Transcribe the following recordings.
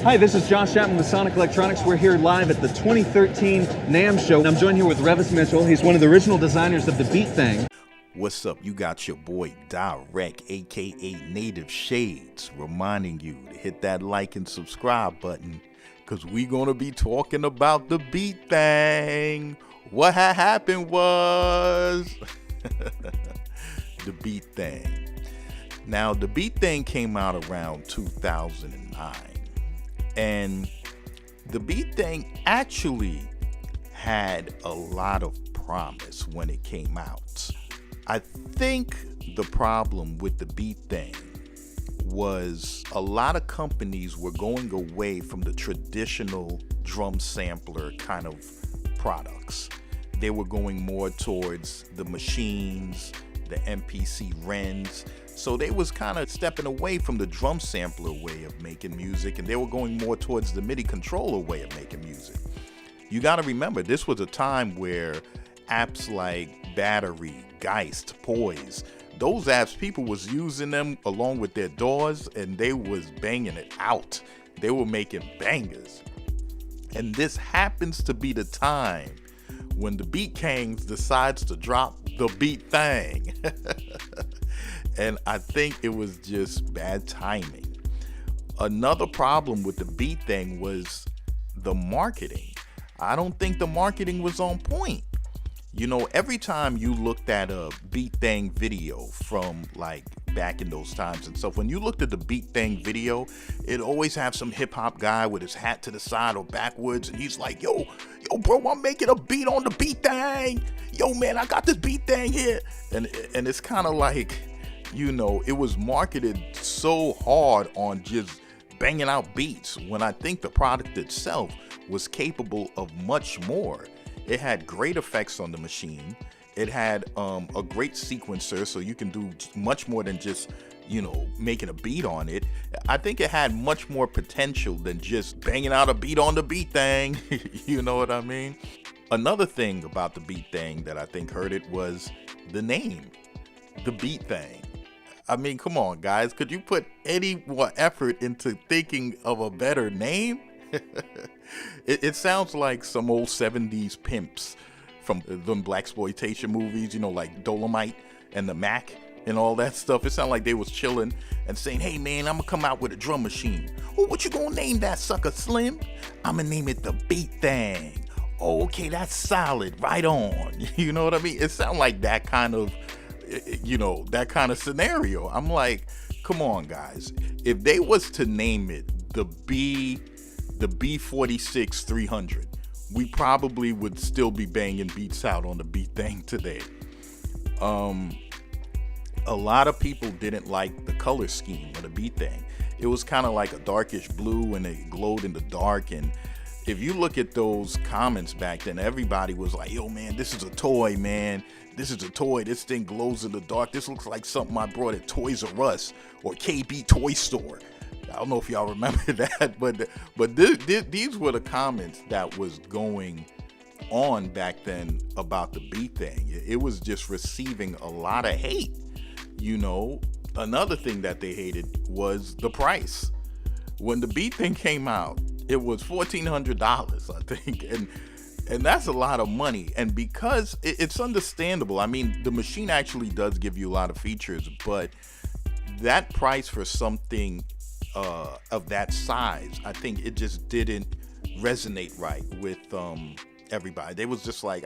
Hi, this is Josh Chapman with Sonic Electronics. We're here live at the 2013 NAMM show. I'm joined here with Revis Mitchell. He's one of the original designers of the Beat Thang. What's up? You got your boy Dyreck, aka Native Shades, reminding you to hit that like and subscribe button, because we're going to be talking about the Beat Thang. What had happened was the Beat Thang. Now, the Beat Thang came out around 2009, and the Beat Thang actually had a lot of promise when it came out. I think the problem with the Beat Thang was a lot of companies were going away from the traditional drum sampler kind of products. They were going more towards the machines, the MPC Wrens. So they was kind of stepping away from the drum sampler way of making music, and they were going more towards the MIDI controller way of making music. You got to remember, this was a time where apps like Battery, Geist, Poise, those apps, people was using them along with their DAWs, and they was banging it out. They were making bangers. And this happens to be the time when the Beat Thang decides to drop the Beat Thang. And I think it was just bad timing. Another problem with the Beat Thang was the marketing. I don't think the marketing was on point. You know, every time you looked at a Beat Thang video from like back in those times and stuff, when you looked at the Beat Thang video, it always have some hip hop guy with his hat to the side or backwards, and he's like, yo bro, I'm making a beat on the Beat Thang. Yo man, I got this Beat Thang here. And it's kind of like, you know, it was marketed so hard on just banging out beats, when I think the product itself was capable of much more. It had great effects on the machine. It had a great sequencer, so you can do much more than just, you know, making a beat on it. I think it had much more potential than just banging out a beat on the Beat Thang. You know what I mean? Another thing about the Beat Thang that I think hurt it was the name, the Beat Thang. I mean, come on, guys. Could you put any more effort into thinking of a better name? It sounds like some old 70s pimps from them blaxploitation movies, you know, like Dolomite and the Mac and all that stuff. It sounded like they was chilling and saying, hey, man, I'm going to come out with a drum machine. Oh, what you going to name that sucker, Slim? I'm going to name it the Beat Thang. Oh, okay, that's solid. Right on. You know what I mean? It sounded like that kind of, you know, that kind of scenario. I'm like, come on, guys. If they was to name it the B46 300, we probably would still be banging beats out on the Beat Thang today. A lot of people didn't like the color scheme of the Beat Thang. It was kind of like a darkish blue, and it glowed in the dark. And if you look at those comments back then, everybody was like, yo man, this is a toy, man. This is a toy. This thing glows in the dark. This looks like something I brought at Toys R Us or KB Toy Store. I don't know if y'all remember that, but these were the comments that was going on back then about the Beat Thang. It was just receiving a lot of hate. You know, another thing that they hated was the price. When the Beat Thang came out, it was $1,400, I think, and that's a lot of money. And because it's understandable, I mean, the machine actually does give you a lot of features, but that price for something of that size, I think it just didn't resonate right with everybody. They was just like,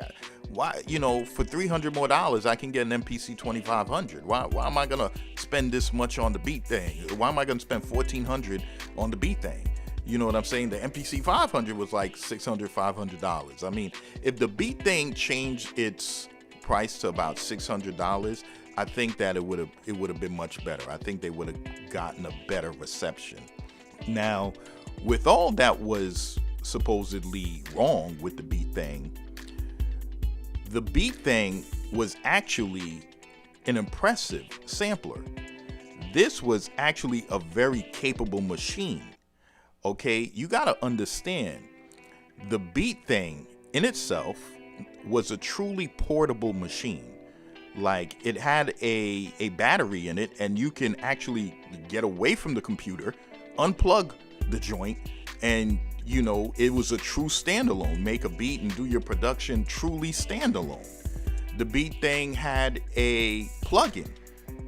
why, you know, for $300 more I can get an MPC 2500. Why am I gonna spend this much on the Beat Thang? Why am I gonna spend $1,400 on the Beat Thang? You know what I'm saying? The MPC 500 was like $600, $500. I mean, if the Beat Thang changed its price to about $600, I think that it would have been much better. I think they would have gotten a better reception. Now, with all that was supposedly wrong with the Beat Thang, the Beat Thang was actually an impressive sampler. This was actually a very capable machine. Okay, you got to understand, the Beat Thang in itself was a truly portable machine. Like, it had a battery in it, and you can actually get away from the computer, unplug the joint, And you know, it was a true standalone. Make a beat and do your production truly standalone. The Beat Thing had a plugin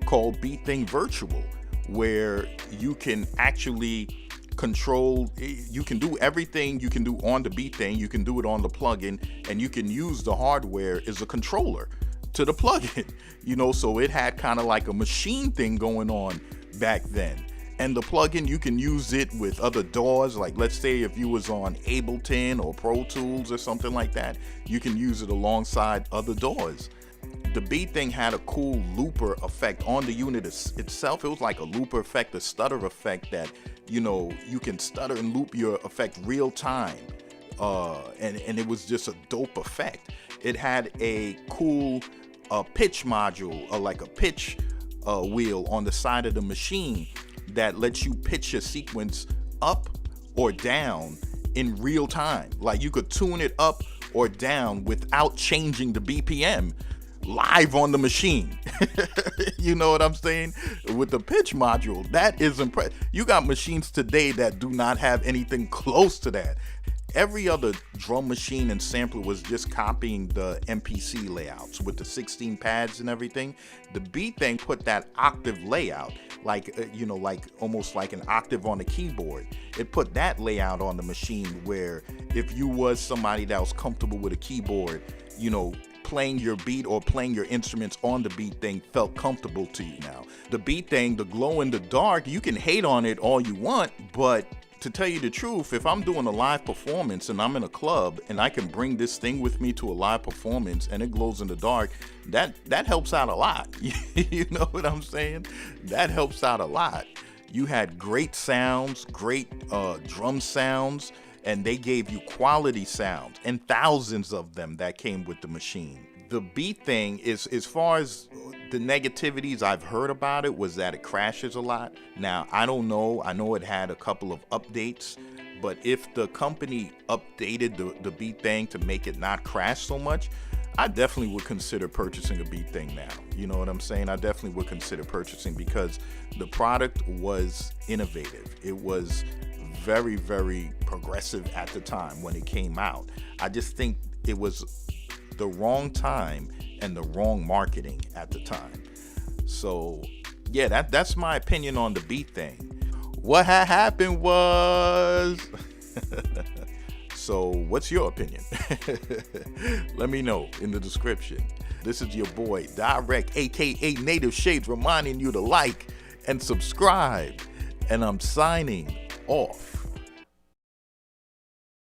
called Beat Thing Virtual, where you can actually control, you can do everything you can do on the Beat Thing, you can do it on the plugin, and you can use the hardware as a controller to the plugin, you know, so it had kind of like a machine thing going on back then. And the plugin, you can use it with other DAWs, like let's say if you was on Ableton or Pro Tools or something like that, you can use it alongside other DAWs. The Beat Thing had a cool looper effect on the unit itself. It was like a looper effect, a stutter effect that, you know, you can stutter and loop your effect real time. And it was just a dope effect. It had a cool pitch module, like a pitch wheel on the side of the machine that lets you pitch your sequence up or down in real time. Like you could tune it up or down without changing the BPM live on the machine. You know what I'm saying? With the pitch module, that is impressive. You got machines today that do not have anything close to that. Every other drum machine and sampler was just copying the MPC layouts with the 16 pads and everything. The Beat Thing put that octave layout, like, you know, like almost like an octave on the keyboard. It put that layout on the machine where if you was somebody that was comfortable with a keyboard, you know, playing your beat or playing your instruments on the Beat Thing felt comfortable to you now. The Beat Thing, the glow in the dark, you can hate on it all you want, but to tell you the truth, if I'm doing a live performance and I'm in a club and I can bring this thing with me to a live performance and it glows in the dark, that helps out a lot. You know what I'm saying? That helps out a lot. You had great sounds, great drum sounds, and they gave you quality sounds, and thousands of them that came with the machine. The Beat Thing is, as far as the negativities I've heard about it, was that it crashes a lot. Now, I don't know. I know it had a couple of updates, but if the company updated the Beat Thing to make it not crash so much, I definitely would consider purchasing a Beat Thing now. You know what I'm saying? I definitely would consider purchasing because the product was innovative. It was very, very progressive at the time when it came out. I just think it was the wrong time and the wrong marketing at the time. So yeah, that's my opinion on the Beat Thing. What had happened was so what's your opinion? Let me know in the description. This is your boy Dyreck, aka Native Shades, reminding you to like and subscribe, and I'm signing off.